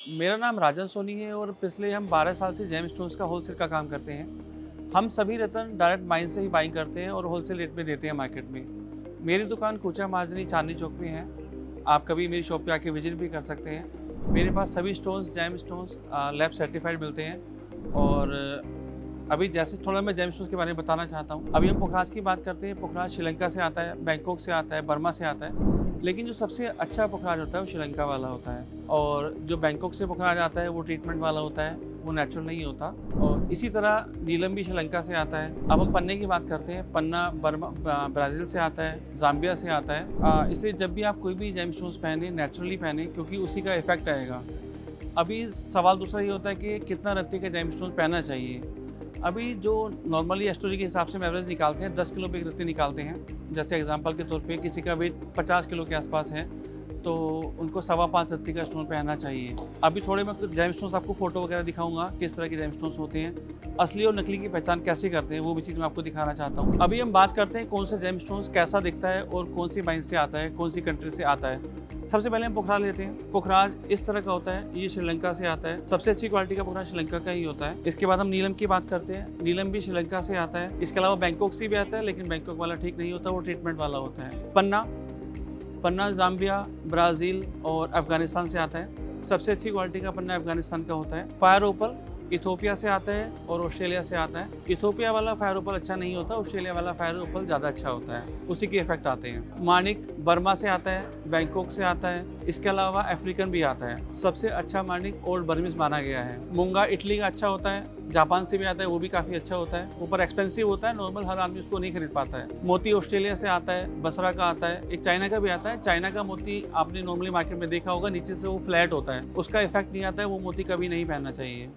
मेरा नाम राजन सोनी है और पिछले हम 12 साल से जेम स्टोन्स का होलसेल का काम करते हैं। हम सभी रत्न डायरेक्ट माइन से ही बाइंग करते हैं और होलसेल रेट में देते हैं मार्केट में। मेरी दुकान कूचा मार्जनी चांदनी चौक में है। आप कभी मेरी शॉप पे आके विजिट भी कर सकते हैं। मेरे पास सभी stones gem stones lab certified मिलते हैं। और अभी जैसे थोड़ा मैं जेम स्टोन्स के बारे में बताना चाहता हूँ। अभी हम पुखराज की बात करते हैं। पुखराज श्रीलंका से आता है, बैंकॉक से आता है, बर्मा से आता है। लेकिन जो सबसे अच्छा पुखराज होता है वो श्रीलंका वाला होता है। और जो बैंकॉक से पुखराज आता है वो ट्रीटमेंट वाला होता है, वो नेचुरल नहीं होता। और इसी तरह नीलम भी श्रीलंका से आता है। अब हम पन्ने की बात करते हैं। पन्ना बर्मा ब्राज़ील से आता है, ज़ाम्बिया से आता है। इसलिए जब भी आप कोई भी जेम स्टोन्स पहने, नेचुरली पहने, क्योंकि उसी का इफेक्ट आएगा। अभी सवाल दूसरा ये होता है कि कितना रत्ती के जेम स्टोन्स पहनना चाहिए। अभी जो नॉर्मली एस्टोरी के हिसाब से हम एवरेज निकालते हैं, 10 किलो पे एक रत्ती निकालते हैं। जैसे एग्जांपल के तौर पे किसी का वेट 50 किलो के आसपास है, तो उनको 5.25 रत्ती का स्टोन पहनना चाहिए। अभी थोड़े मैं जेम स्टोन्स आपको फोटो वगैरह दिखाऊंगा, किस तरह के जेम स्टोन्स होते हैं, असली और नकली की पहचान कैसे करते हैं, वो भी चीज़ मैं आपको दिखाना चाहता हूँ। अभी हम बात करते हैं कौन से जेम स्टोन्स कैसा दिखता है और कौन सी माइन से आता है, कौन सी कंट्री से आता है। सबसे पहले हम पुखराज लेते हैं। पुखराज इस तरह का होता है, ये श्रीलंका से आता है। सबसे अच्छी क्वालिटी का पुखराज श्रीलंका का ही होता है। इसके बाद हम नीलम की बात करते हैं। नीलम भी श्रीलंका से आता है। इसके अलावा बैंकॉक से भी आता है, लेकिन बैंकॉक वाला ठीक नहीं होता, वो ट्रीटमेंट वाला होता है। पन्ना पन्ना ज़ाम्बिया, ब्राज़ील और अफ़गानिस्तान से आता है। सबसे अच्छी क्वालिटी का पन्ना अफ़गानिस्तान का होता है। फायर ओपल इथोपिया से आता है और ऑस्ट्रेलिया से आता है। इथोपिया वाला फायर ओपल अच्छा नहीं होता, ऑस्ट्रेलिया वाला फायर ओपल ज़्यादा अच्छा होता है, उसी के इफेक्ट आते हैं। मानिक बर्मा से आता है, बैंकॉक से आता है। इसके अलावा अफ्रीकन भी आता है। सबसे अच्छा मानिक ओल्ड बर्मिस माना गया है। मूंगा इटली का अच्छा होता है, जापान से भी आता है, वो भी काफ़ी अच्छा होता है। ऊपर एक्सपेंसिव होता है, नॉर्मल हर आदमी उसको नहीं खरीद पाता है। मोती ऑस्ट्रेलिया से आता है, बसरा का आता है, एक चाइना का भी आता है। चाइना का मोती आपने नॉर्मली मार्केट में देखा होगा, नीचे से वो फ्लैट होता है, उसका इफेक्ट नहीं आता है, वो मोती कभी नहीं पहनना चाहिए।